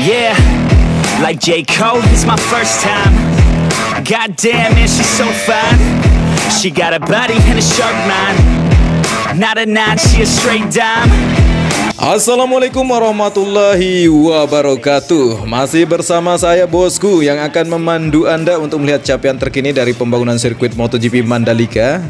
Yeah, like J. Cole, it's my first time. Goddamn, man, she's so fine. She got a body and a sharp mind. Not a nine, she a straight dime. Assalamualaikum warahmatullahi wabarakatuh. Masih bersama saya bosku yang akan memandu Anda untuk melihat capaian terkini dari pembangunan sirkuit MotoGP Mandalika.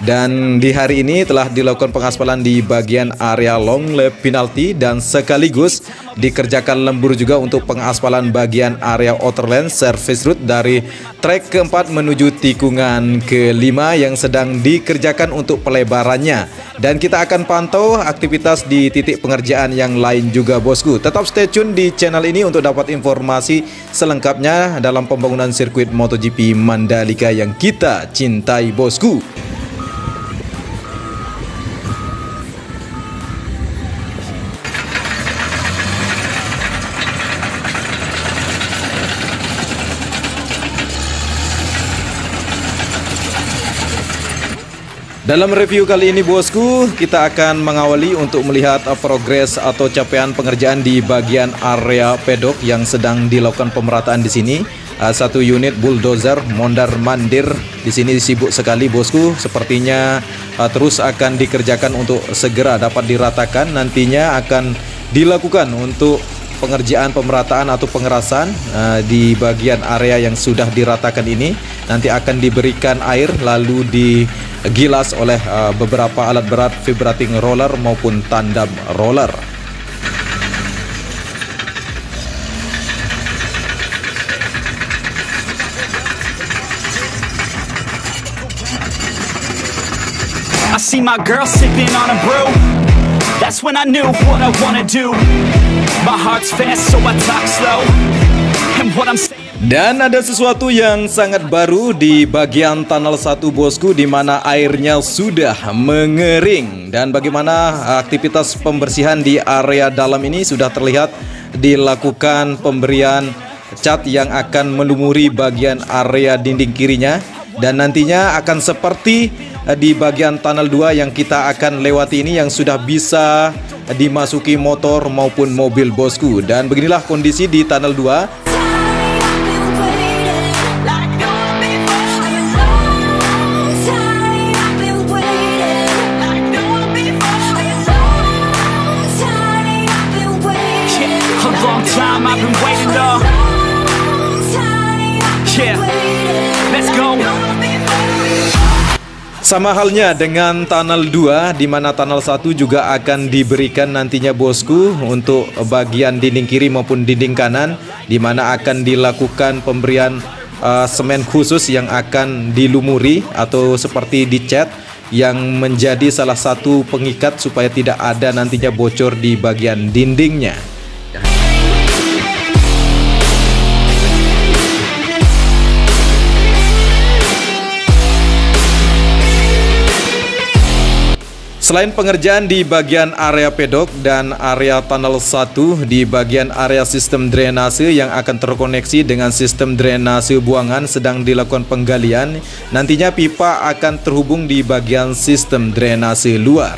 Dan di hari ini telah dilakukan pengaspalan di bagian area long lap penalti dan sekaligus dikerjakan lembur juga untuk pengaspalan bagian area outer lane service route dari trek keempat menuju tikungan kelima yang sedang dikerjakan untuk pelebarannya. Dan kita akan pantau aktivitas di titik pengerjaan yang lain juga bosku. Tetap stay tune di channel ini untuk dapat informasi selengkapnya dalam pembangunan sirkuit MotoGP Mandalika yang kita cintai bosku. Dalam review kali ini bosku, kita akan mengawali untuk melihat progres atau capaian pengerjaan di bagian area pedok yang sedang dilakukan pemerataan di sini. Satu unit bulldozer mondar mandir di sini sibuk sekali bosku. Sepertinya terus akan dikerjakan untuk segera dapat diratakan. Nantinya akan dilakukan untuk pengerjaan pemerataan atau pengerasan di bagian area yang sudah diratakan ini. Nanti akan diberikan air lalu digilas oleh beberapa alat berat vibrating roller maupun tandem roller. I see my girl sipping on a brew. That's when I knew what I wanna do. My heart's fast so I talk slow. And what I'm saying. Dan ada sesuatu yang sangat baru di bagian tunnel 1 bosku, di mana airnya sudah mengering. Dan bagaimana aktivitas pembersihan di area dalam ini sudah terlihat dilakukan pemberian cat yang akan melumuri bagian area dinding kirinya. Dan nantinya akan seperti di bagian tunnel 2 yang kita akan lewati ini, yang sudah bisa dimasuki motor maupun mobil bosku. Dan beginilah kondisi di tunnel 2. Sama halnya dengan tunnel 2, di mana tunnel 1 juga akan diberikan nantinya bosku untuk bagian dinding kiri maupun dinding kanan, di mana akan dilakukan pemberian semen khusus yang akan dilumuri atau seperti dicat, yang menjadi salah satu pengikat supaya tidak ada nantinya bocor di bagian dindingnya. Selain pengerjaan di bagian area pedok dan area tunnel 1, di bagian area sistem drainase yang akan terkoneksi dengan sistem drainase buangan sedang dilakukan penggalian. Nantinya pipa akan terhubung di bagian sistem drainase luar.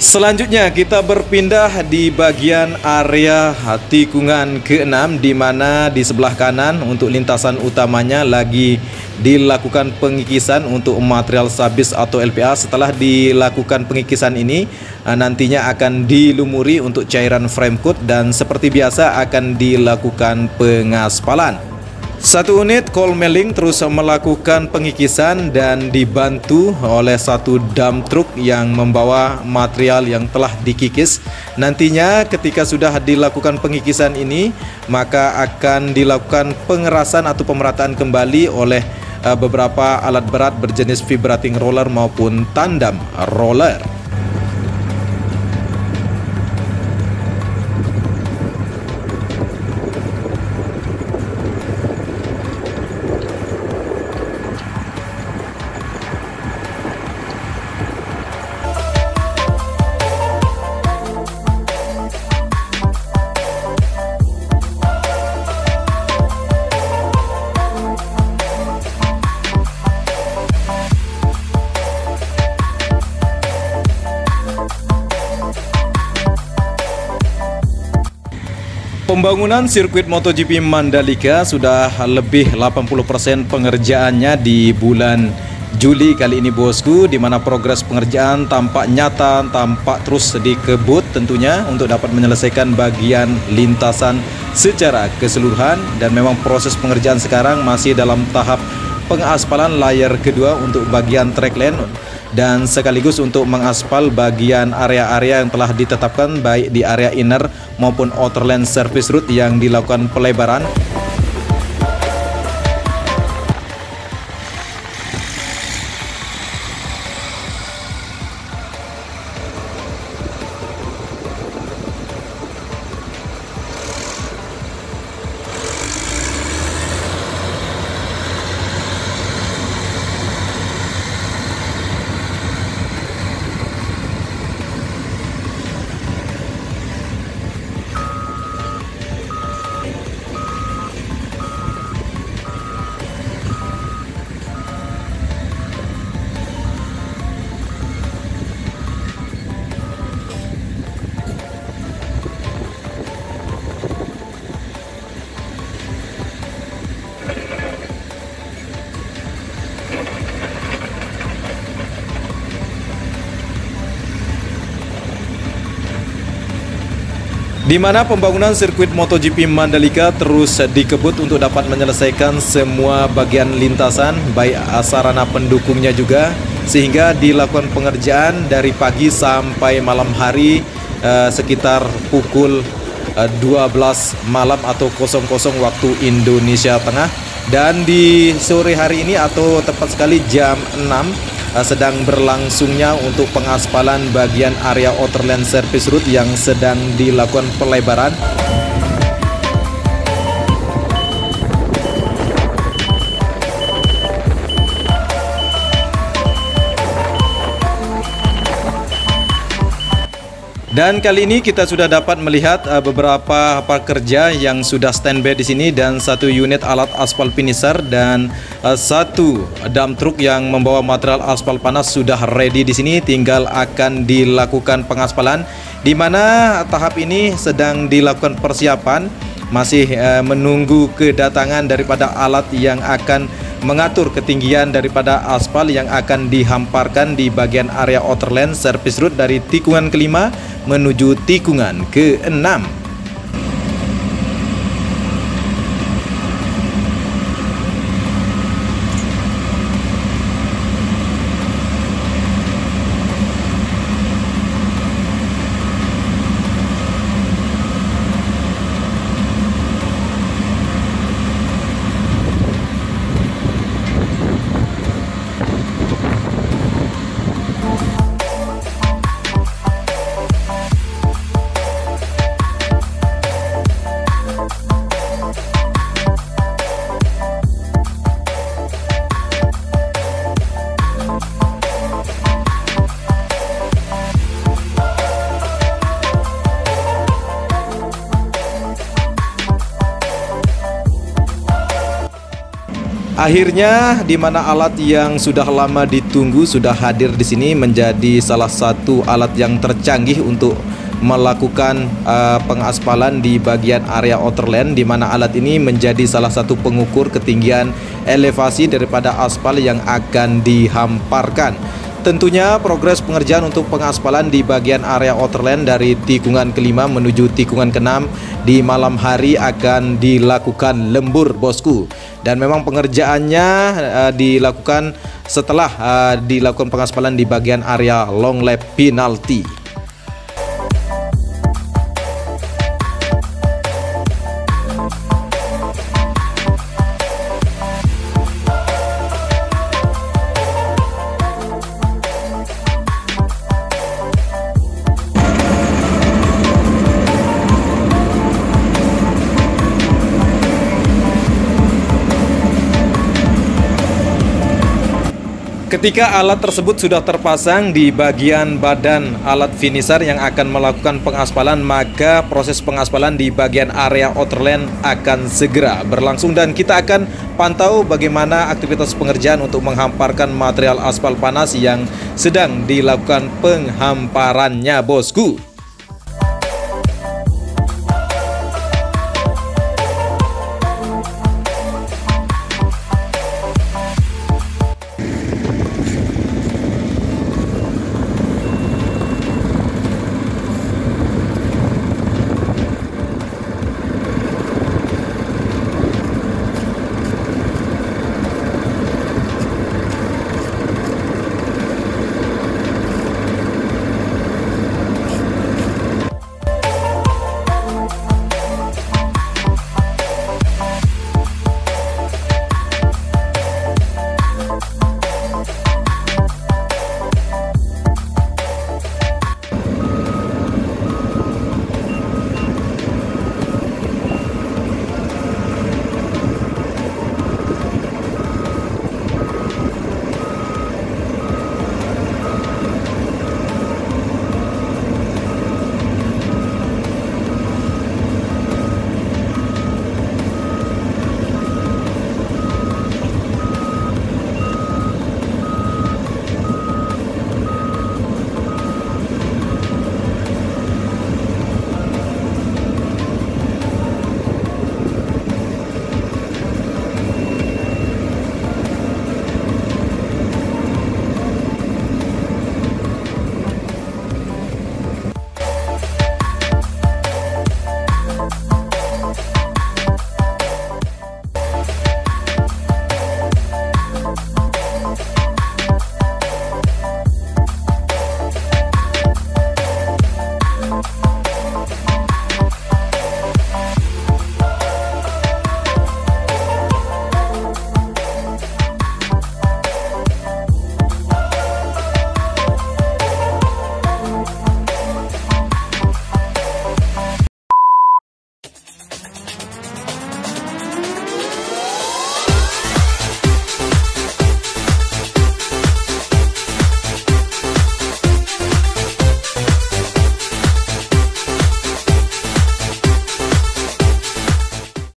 Selanjutnya kita berpindah di bagian area tikungan ke-6, di mana di sebelah kanan untuk lintasan utamanya lagi dilakukan pengikisan untuk material sabis atau LPA. Setelah dilakukan pengikisan ini, nantinya akan dilumuri untuk cairan frame coat dan seperti biasa akan dilakukan pengaspalan. Satu unit coal milling terus melakukan pengikisan dan dibantu oleh satu dump truck yang membawa material yang telah dikikis. Nantinya ketika sudah dilakukan pengikisan ini, maka akan dilakukan pengerasan atau pemerataan kembali oleh beberapa alat berat berjenis vibrating roller maupun tandem roller. Pembangunan sirkuit MotoGP Mandalika sudah lebih 80% pengerjaannya di bulan Juli kali ini bosku, di mana progres pengerjaan tampak nyata, tampak terus dikebut tentunya untuk dapat menyelesaikan bagian lintasan secara keseluruhan, dan memang proses pengerjaan sekarang masih dalam tahap pengaspalan layer kedua untuk bagian track lane dan sekaligus untuk mengaspal bagian area-area yang telah ditetapkan baik di area inner maupun outer lane service route yang dilakukan pelebaran. Di mana pembangunan sirkuit MotoGP Mandalika terus dikebut untuk dapat menyelesaikan semua bagian lintasan, baik sarana pendukungnya juga, sehingga dilakukan pengerjaan dari pagi sampai malam hari sekitar pukul 12 malam atau 00 waktu Indonesia Tengah. Dan di sore hari ini atau tepat sekali jam 6 sedang berlangsungnya untuk pengaspalan bagian area outer lane service route yang sedang dilakukan pelebaran. Dan kali ini kita sudah dapat melihat beberapa pekerja yang sudah standby di sini, dan satu unit alat aspal finisher dan satu dump truck yang membawa material aspal panas sudah ready di sini, tinggal akan dilakukan pengaspalan, di mana tahap ini sedang dilakukan persiapan, masih menunggu kedatangan daripada alat yang akan mengatur ketinggian daripada aspal yang akan dihamparkan di bagian area outer lane service route dari tikungan kelima menuju tikungan keenam. Akhirnya, di mana alat yang sudah lama ditunggu sudah hadir di sini, menjadi salah satu alat yang tercanggih untuk melakukan pengaspalan di bagian area outer lane, di mana alat ini menjadi salah satu pengukur ketinggian elevasi daripada aspal yang akan dihamparkan. Tentunya progres pengerjaan untuk pengaspalan di bagian area outer lane dari tikungan kelima menuju tikungan keenam di malam hari akan dilakukan lembur bosku. Dan memang pengerjaannya dilakukan setelah dilakukan pengaspalan di bagian area long lap penalty. Ketika alat tersebut sudah terpasang di bagian badan alat finisher yang akan melakukan pengaspalan, maka proses pengaspalan di bagian area outer lane akan segera berlangsung, dan kita akan pantau bagaimana aktivitas pengerjaan untuk menghamparkan material aspal panas yang sedang dilakukan penghamparannya bosku.